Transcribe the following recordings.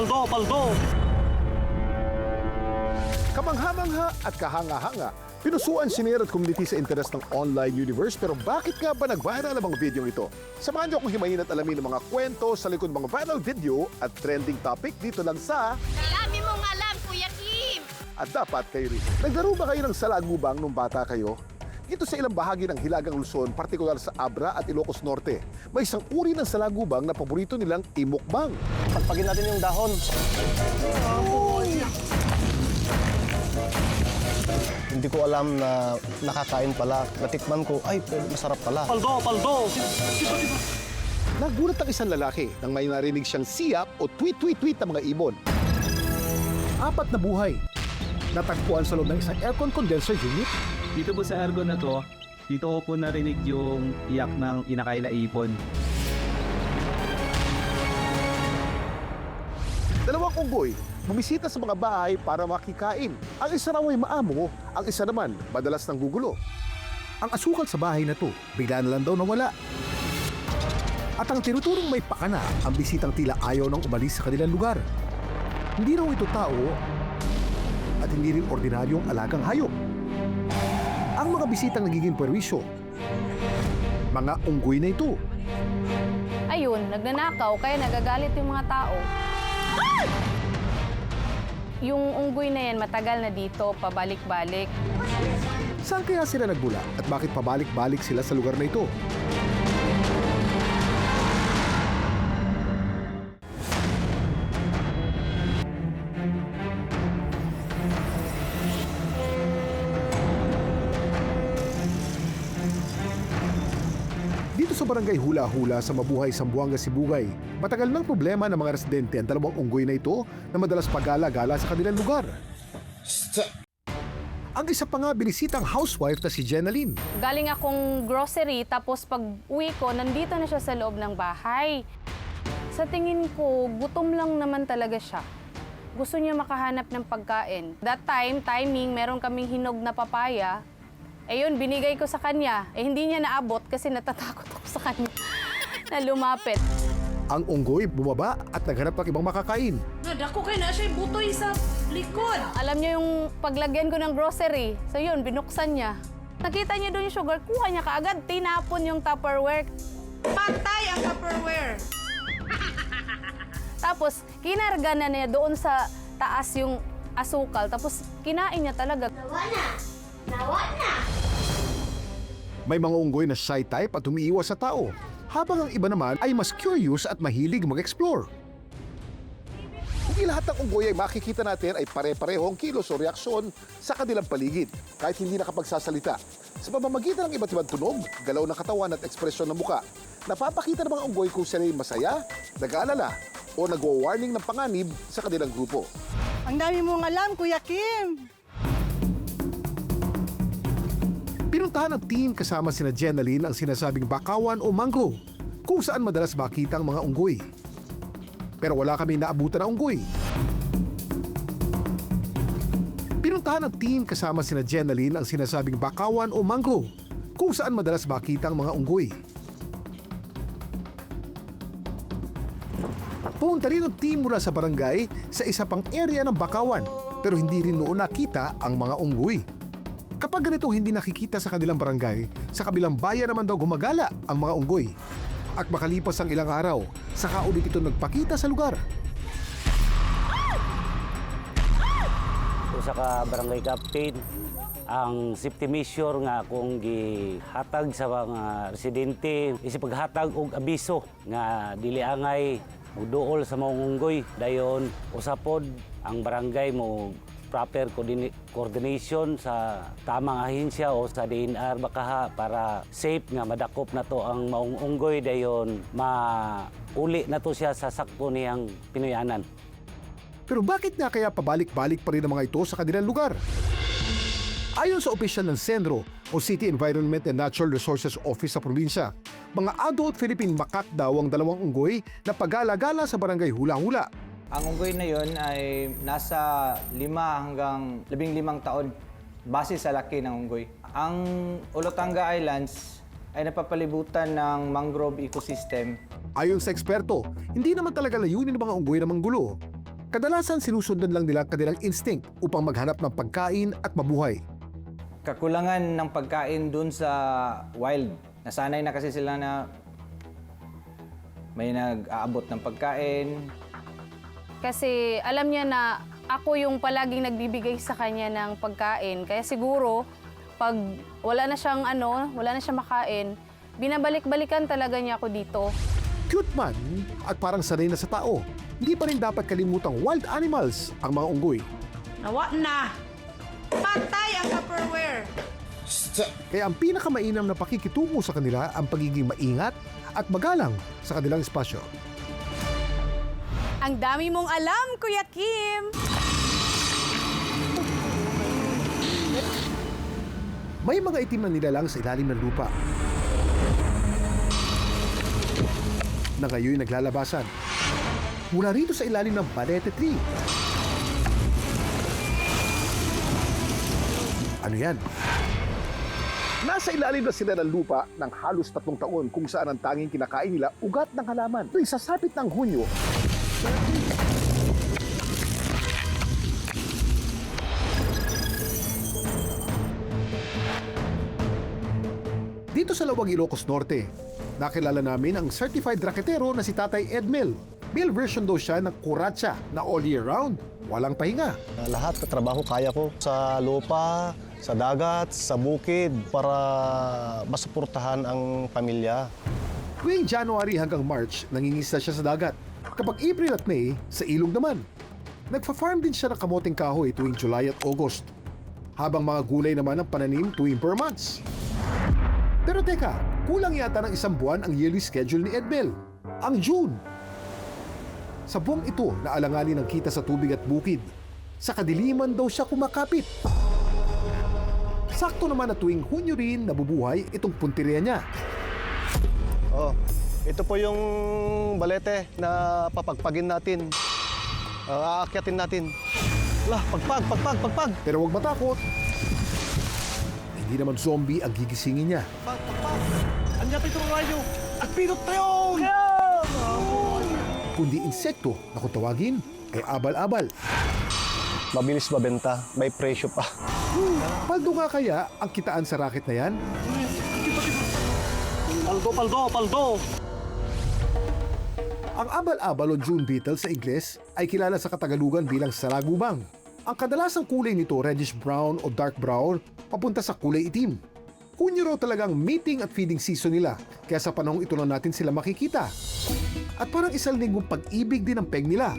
paldo! Kamangha-mangha at kahanga-hanga, pinusuan sinir at community sa interes ng online universe, pero bakit nga ba nag-viral ang mga video ito? Samahan niyo akong himayin at alamin ang mga kwento sa likod ng mga viral video at trending topic dito lang sa Dami mong alam, Kuya Kim! At Dapat Kayo Rin. Naglaro ba kayo ng salagubang nung bata kayo? Ito sa ilang bahagi ng Hilagang Luzon, partikular sa Abra at Ilocos Norte. May isang uri ng salagubang na paborito nilang imukbang. Pagpagin natin yung dahon. Hindi ko alam na nakakain pala. Natikman ko, ay, masarap pala. Paldo! Nagulat ang isang lalaki nang may narinig siyang siyak o tweet ng mga ibon. 4 na buhay. Natagpuan sa loob ng isang aircon condenser unit. Dito po sa Argon na to, dito ko po narinig yung iyak ng inakain na ipon. Dalawang unggoy bumisita sa mga bahay para makikain. Ang isa raw ay maamo, ang isa naman madalas nang gugulo. Ang asukal sa bahay na to, bigla na lang daw nawala. At ang tinuturong may pakana, ang bisitang tila ayaw nang umalis sa kanilang lugar. Hindi raw ito tao at hindi rin ordinaryong alagang hayop. Ang mga bisitang nagiging perwisyo, mga unggoy na ito. Ayun, nagnanakaw kaya nagagalit yung mga tao. Yung unggoy na yan matagal na dito, pabalik-balik. Saan kaya sila nagbula at bakit pabalik-balik sila sa lugar na ito? Dito sa barangay Hula-Hula sa Mabuhay, Zamboanga, Sibugay, matagal ng problema ng mga residente ang dalawang unggoy na ito na madalas pagala-gala sa kanilang lugar. Ang isa pa nga binisitang housewife na si Jenaline. Galing akong grocery, tapos pag uwi ko, nandito na siya sa loob ng bahay. Sa tingin ko, gutom lang naman talaga siya. Gusto niya makahanap ng pagkain. That timing, meron kaming hinog na papaya. Eh yun, binigay ko sa kanya. Eh hindi niya naabot kasi natatakot ako sa kanya na lumapit. Ang unggoy bumaba at naghanap ng ibang makakain. Nadako kay na siya butoy sa likod. Alam niya yung paglagyan ko ng grocery. So yun, binuksan niya. Nakita niya doon yung sugar, kuha niya kaagad. Tinapon yung Tupperware. Patay ang Tupperware. Tapos, kinarga na niya doon sa taas yung asukal. Tapos, kinain niya talaga. Nawa na! May mga unggoy na shy type at umiiwas sa tao, habang ang iba naman ay mas curious at mahilig mag-explore. Hindi lahat ng unggoy ay makikita natin ay pare-parehong kilos o reaksyon sa kanilang paligid, kahit hindi nakapagsasalita. Sa pamamagitan ng iba't ibang tunog, galaw ng katawan at ekspresyon ng muka, napapakita ng mga unggoy kung sila ay masaya, nag-aalala, o nagwa-warning ng panganib sa kanilang grupo. Ang dami mong alam, Kuya Kim! Pinuntahan ng team kasama sina Jenaline ang sinasabing bakawan o mangrove, kung saan madalas makita ang mga unggoy. Pero wala kami naabutan na unggoy. Pinuntahan ng team kasama sina Jenaline ang sinasabing bakawan o mangrove, kung saan madalas makita ang mga unggoy. Pumunta rin ang team mula sa barangay sa isa pang area ng bakawan, pero hindi rin noon nakita ang mga unggoy. Kapag ganito hindi nakikita sa kanilang barangay, sa kabilang bayan naman daw gumagala ang mga unggoy. At makalipas ang ilang araw, saka ulit ito nagpakita sa lugar. Usa ka barangay captain, ang safety measure nga akong gihatag sa mga residente isip paghatag og abiso nga dili angay muduol sa mga unggoy. Dayon usapod ang barangay mo proper coordination sa tamang ahensya o sa DNR bakaha para safe nga madakop na to ang maong unggoy dayon mauli na to siya sa sakto niyang pinuyanan. Pero bakit nga kaya pabalik-balik pa rin ang mga ito sa kanilang lugar? Ayon sa opisyal ng Sendro o City Environment and Natural Resources Office sa probinsya, mga adult Philippine macaque daw ang dalawang unggoy na pagala-gala sa barangay Hula-Hula. Ang unggoy na yon ay nasa 5 hanggang 15 taon base sa laki ng unggoy. Ang Olotanga Islands ay napapalibutan ng mangrove ecosystem. Ayon sa eksperto, hindi naman talaga layunin ng mga unggoy na manggulo. Kadalasan sinusundan lang nila ang kanilang instinct upang maghanap ng pagkain at mabuhay. Kakulangan ng pagkain dun sa wild. Nasanay na kasi sila na may nag-aabot ng pagkain. Kasi alam niya na ako yung palaging nagbibigay sa kanya ng pagkain. Kaya siguro, pag wala na siyang makain, binabalik-balikan talaga niya ako dito. Cute man at parang sanay na sa tao, hindi pa rin dapat kalimutang wild animals ang mga unggoy. Nawa na! Patay ang Tupperware! Kaya ang pinakamainam na pakikitungo sa kanila ang pagiging maingat at magalang sa kanilang espasyo. Ang dami mong alam, Kuya Kim! May mga itim na nilalang sa ilalim ng lupa na ngayon naglalabasan. Mula rito sa ilalim ng balete tree. Ano yan? Nasa ilalim na sila ng lupa ng halos 3 taon kung saan ang tanging kinakain nila ugat ng halaman. Tuwing sasapit ng Hunyo, dito sa Lawag, Ilocos Norte, nakilala namin ang certified raketero na si Tatay Edmel. Male version daw siya ng kuratsa na all year round, walang pahinga. Lahat na trabaho kaya ko sa lupa, sa dagat, sa bukid para masuportahan ang pamilya. Tuwing January hanggang March, nangingisda siya sa dagat. Kapag April at May, sa ilog naman. Nagfa-farm din siya ng kamoting kahoy tuwing July at August. Habang mga gulay naman ang pananim tuwing per months. Pero teka, kulang yata ng 1 buwan ang yearly schedule ni Edmel. Ang June. Sa buwang ito, naalanganin ang kita sa tubig at bukid. Sa kadiliman daw siya kumakapit. Sakto naman na tuwing Hunyo rin nabubuhay itong punteriya niya. Oh, ito po yung balete na papagpagin natin. Aakyatin natin. Lah, pagpag. Pero huwag matakot. Hindi naman zombie ang gigisingin niya. Andiyan itong rayo at pinot tayo! Kundi insekto na kung tawagin ay abal-abal. Mabilis mabenta, may presyo pa. Paldo nga kaya ang kitaan sa racket na yan? Paldo! Ang abal-abal o June beetle sa Ingles ay kilala sa Katagalugan bilang saragubang. Ang kadalasang kulay nito reddish brown o dark brown papunta sa kulay itim. Hunyo raw talagang mating at feeding season nila, kaya sa panahong ito lang natin sila makikita. At parang 1 linggong pag-ibig din ang peg nila.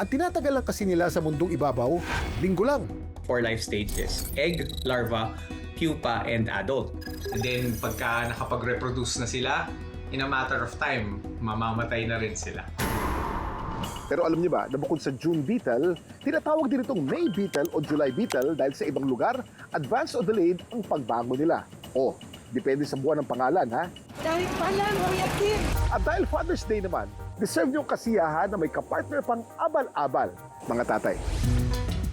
Ang tinatagal lang kasi nila sa mundong ibabaw, linggo lang. 4 life stages: egg, larva, pupa, and adult. And then pagka nakapag-reproduce na sila, in a matter of time, mamamatay na rin sila. Pero alam niyo ba na bukod sa June beetle, tinatawag din itong May beetle o July beetle dahil sa ibang lugar, advanced o delayed ang pagbago nila. O, depende sa buwan ng pangalan, ha? Dahil pala, Kuya Kim! At dahil Father's Day naman, deserve niyong kasiyahan na may kapartner pang abal-abal, mga tatay.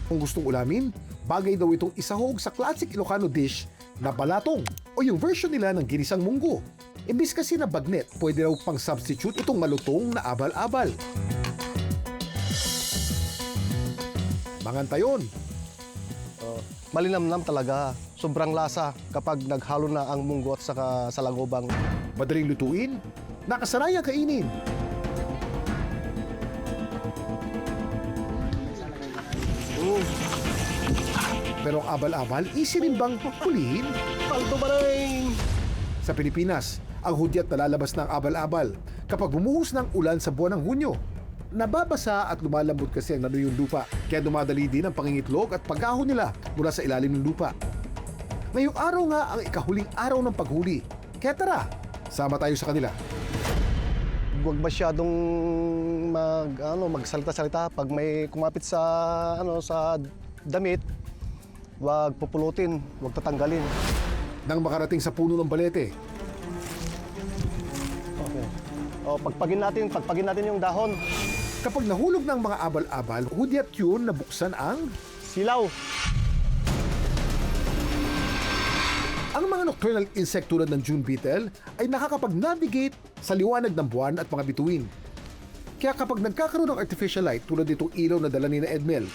Kung gustong ulamin, bagay daw itong isahog sa classic Ilocano dish na balatong o yung version nila ng ginisang munggo. Imbis kasi na bagnet, pwede raw pang substitute itong malutong na abal-abal. Mangantayon. Malinamnam talaga. Sobrang lasa kapag naghalo na ang munggo at saka salagobang. Madaling lutuin, nakasanayang kainin. Pero ang abal-abal, easy rin bang hulihin? Paldo ba rin? Sa Pilipinas, ang hudyat nalalabas ng abal-abal kapag bumuhos ng ulan sa buwan ng Hunyo. Nababasa at lumalambot kasi ang nanuyong lupa, kaya dumadali din ang pangingitlog at pag-ahon nila mula sa ilalim ng lupa. Ngayong araw nga ang ikahuling araw ng paghuli, kaya tara, sama tayo sa kanila. Huwag masyadong magsalita-salita pag may kumapit sa sa damit. Huwag pupulutin, huwag tatanggalin. Nang makarating sa puno ng balete, Okay. O, pagpagin natin yung dahon. kapag nahulog ng mga abal-abal, hudyat yun na buksan ang Silaw. Ang mga nocturnal insect tulad ng June beetle ay nakakapag-navigate sa liwanag ng buwan at mga bituin. Kaya kapag nagkakaroon ng artificial light tulad nitong ilaw na dala ni na Edmel,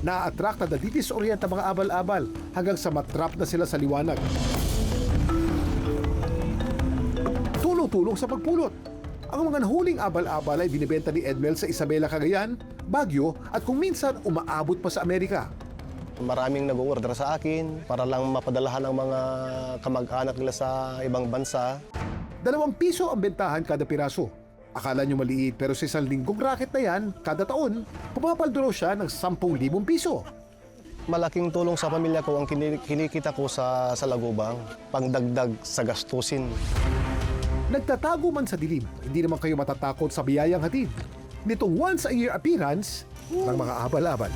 na-attract at nadidisorient ang mga abal-abal hanggang sa matrap na sila sa liwanag. Tulong-tulong sa pagpulot. Ang mga nahuling abal-abal ay binibenta ni Edmel sa Isabela, Cagayan, Baguio at kung minsan umaabot pa sa Amerika. Maraming nag-order sa akin para lang mapadalahan ang mga kamag-anak nila sa ibang bansa. 2 piso ang bentahan kada piraso. Akala nyo maliit pero sa 1 linggong racket na yan, kada taon, pumapalduro siya ng 10,000 piso. Malaking tulong sa pamilya ko ang kinikita ko sa Lagubang, pangdagdag sa gastusin. Nagtatago man sa dilim, hindi naman kayo matatakot sa biyayang hatid nitong once-a-year appearance ng mga abal-abal.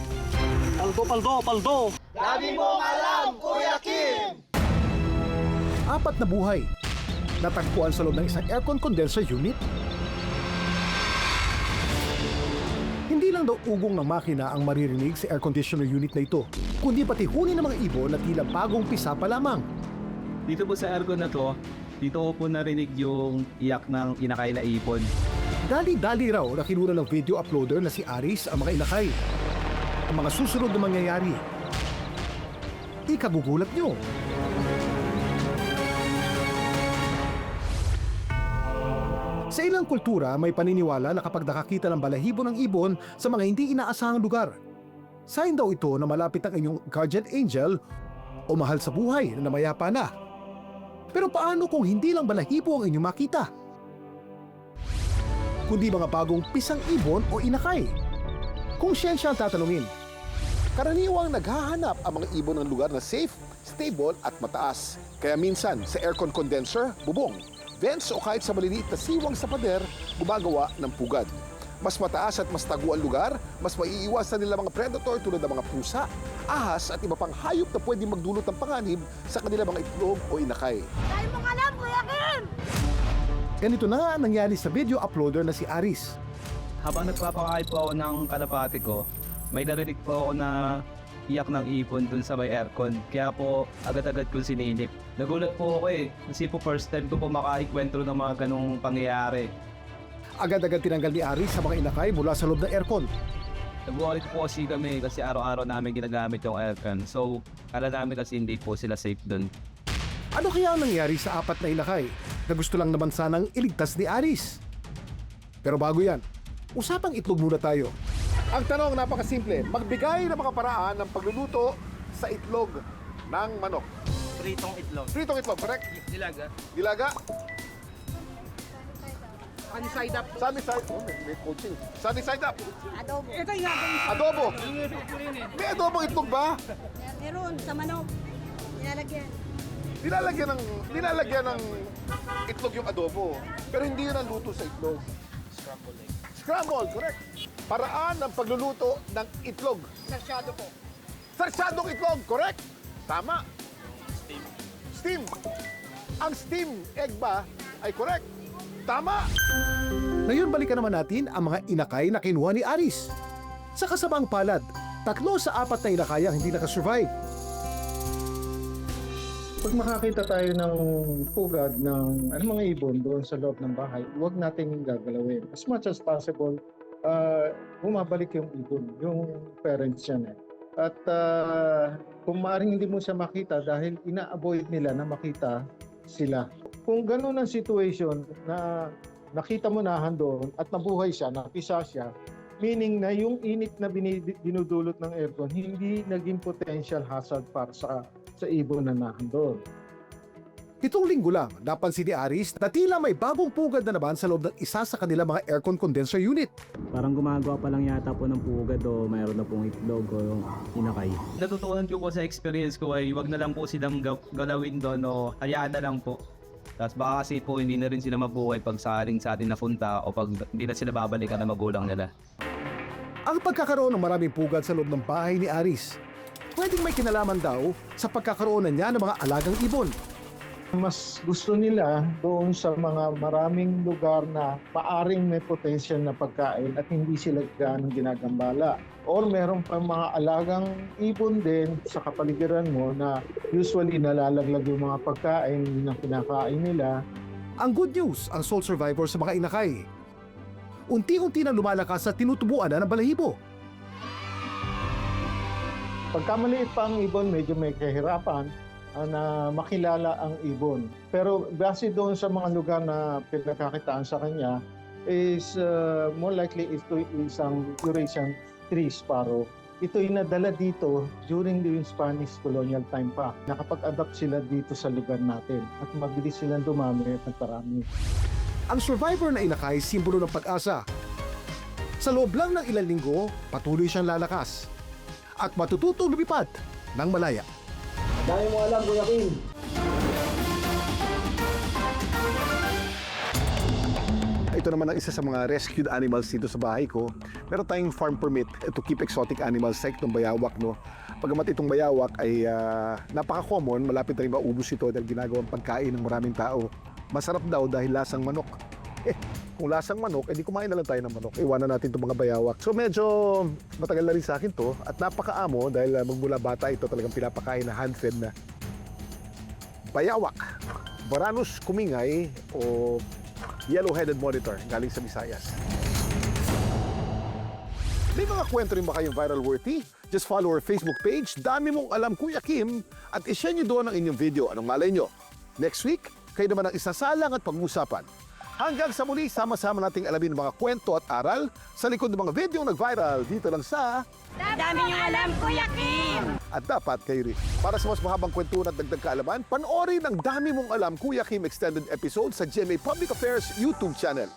Paldo! Lagi mong alam, Kuya Kim! 4 na buhay. Natagpuan sa loob ng isang aircon condenser unit. Hindi lang daw ugong ng makina ang maririnig sa air conditioner unit na ito, kundi pati huni ng mga ibon na tila bagong pisa pa lamang. Dito po sa aircon na to, dito ko po narinig yung iyak ng inakay na ipon. Dali-dali raw na kinuna ng video uploader na si Aris ang mga inakay. Ang mga susunod na mangyayari. Ikagugulat nyo. Sa ilang kultura, may paniniwala na kapag nakakita ng balahibo ng ibon sa mga hindi inaasahang lugar, sign daw ito na malapit ang inyong guardian angel o mahal sa buhay na namayapa na. Pero paano kung hindi lang balahibo ang inyong makita? Kundi mga bagong pisang ibon o inakay? Kung siyensya ang tatanungin, karaniwang naghahanap ang mga ibon ng lugar na safe, stable at mataas. Kaya minsan sa aircon condenser, bubong, vents o kahit sa maliliit na siwang sa pader, gumagawa ng pugad. Mas mataas at mas tago ang lugar, mas maiiwasan nila mga predator tulad ng mga pusa, ahas at iba pang hayop na pwedeng magdulot ng panganib sa kanila mga itlog o inakay. Dahil mong alam, Kuya Kim! Ganito na nga ang nangyari sa video uploader na si Aris. Habang nagpapakain po ako ng kalapati ko, may narinig po ako na iyak ng ipon dun sa may aircon. Kaya po agad-agad ko sinilip. Nagulat po ako kasi po first time ko po makaikwentro ng mga ganong pangyayari. Agad-agad tinanggal ni Aris sa mga inakay mula sa loob ng aircon. Nag-worry po kasi kami kasi araw-araw namin ginagamit yung aircon. So, kala namin kasi hindi po sila safe dun. Ano kaya ang nangyari sa 4 na inakay na gusto lang naman sanang iligtas ni Aris? Pero bago yan, usapang itlog muna tayo. Ang tanong napakasimple, magbigay ng mga paraan ng pagluluto sa itlog ng manok. Pritong itlog. Pritong itlog, correct? Dilaga. Dilaga? Sunny side up. Sunny side, oh, may coaching. Sunny side up. Adobo. Ito yung gagawin. Adobo. May adobong itlog ba? Meron sa manok. Nilalagyan. Nilalagyan ng itlog yung adobo. Pero hindi yun ang luto sa itlog. Scramble, correct. Paraan ng pagluluto ng itlog. Sarsyado po. Sarsyadong itlog, correct. Tama. Steam. Ang steam egg ba ay correct. Tama. Ngayon balikan naman natin ang mga inakay na kinuha ni Aris. Sa kasamang palad, 3 sa 4 na inakay ang hindi nakasurvive. Pag makakita tayo ng pugad ng mga ibon doon sa loob ng bahay, huwag natin gagalawin. As much as possible, bumabalik yung ibon, yung parents yan. At kung maaaring hindi mo siya makita dahil ina-avoid nila na makita sila. Kung gano'n ang situation na nakita mo na doon at nabuhay siya, napisa siya, meaning na yung init na dinudulot ng aircon, hindi naging potential hazard para sa ibon na nahandol. Itong linggo lang, napansin ni Aris na tila may bagong pugad na naman sa loob ng isa sa kanila mga aircon condenser unit. Parang gumagawa pa lang yata po ng pugad o mayroon na pong itlog o inakay. Natutunan ko po sa experience ko ay wag na lang po silang galawin doon o hayaan na lang po. Tapos baka kasi po hindi na rin sila mabuhay pag saaling sa atin napunta o pag hindi na sila babalikan na magulang nila. Ang pagkakaroon ng maraming pugad sa loob ng bahay ni Aris, pwedeng may kinalaman daw sa pagkakaroon niya ng mga alagang ibon. Mas gusto nila doon sa mga maraming lugar na paaring may potential na pagkain at hindi sila gaano ginagambala. Or meron pang mga alagang ibon din sa kapaligiran mo na usually nalalaglag yung mga pagkain na kinakain nila. Ang good news, ang sole survivor sa mga inakay, unti-unti na lumalakas at tinutubuan na ng balahibo. Pagka maliit pa ang ibon, medyo may kahirapan na makilala ang ibon. Pero base doon sa mga lugar na pinakakitaan sa kanya, is more likely ito isang Eurasian tree sparrow. Ito ay nadala dito during the Spanish colonial time pa. Nakapag-adapt sila dito sa lugar natin at mabilis silang dumami at nagparami. Ang survivor na inakay, simbolo ng pag-asa. Sa loob lang ng ilang linggo, patuloy siyang lalakas at matututong lumipad ng malaya. Dahil mo alam, Kuya Kim. Ito naman ang isa sa mga rescued animals dito sa bahay ko. Meron tayong farm permit to keep exotic animals like itong bayawak. No? Pagamat itong bayawak ay napaka-common, malapit na rin maubos ito dahil ginagawang pagkain ng maraming tao. Masarap daw dahil lasang manok. Kung lasang manok, edi kumain na lang tayo ng manok. Iwanan natin itong mga bayawak. So medyo matagal na rin sa akin to at napakaamo dahil magmula bata ito talagang pinapakain na hand-fed na bayawak. Varanus kumingay o yellow-headed monitor galing sa Visayas. May mga kwento rin ba kayong viral worthy? Just follow our Facebook page, Dami Mong Alam Kuya Kim, at ishare nyo doon ang inyong video. Anong malay nyo? Next week, kayo naman ang isasalang at pag-uusapan. Hanggang sa muli, sama-sama nating alamin ang mga kwento at aral sa likod ng mga video nag-viral dito lang sa Dami niyong alam, Kuya Kim! At dapat kayo rin. Para sa mas mahabang kwentuhan at dagdag kaalaman, panoorin ang Dami Mong Alam Kuya Kim extended episode sa GMA Public Affairs YouTube channel.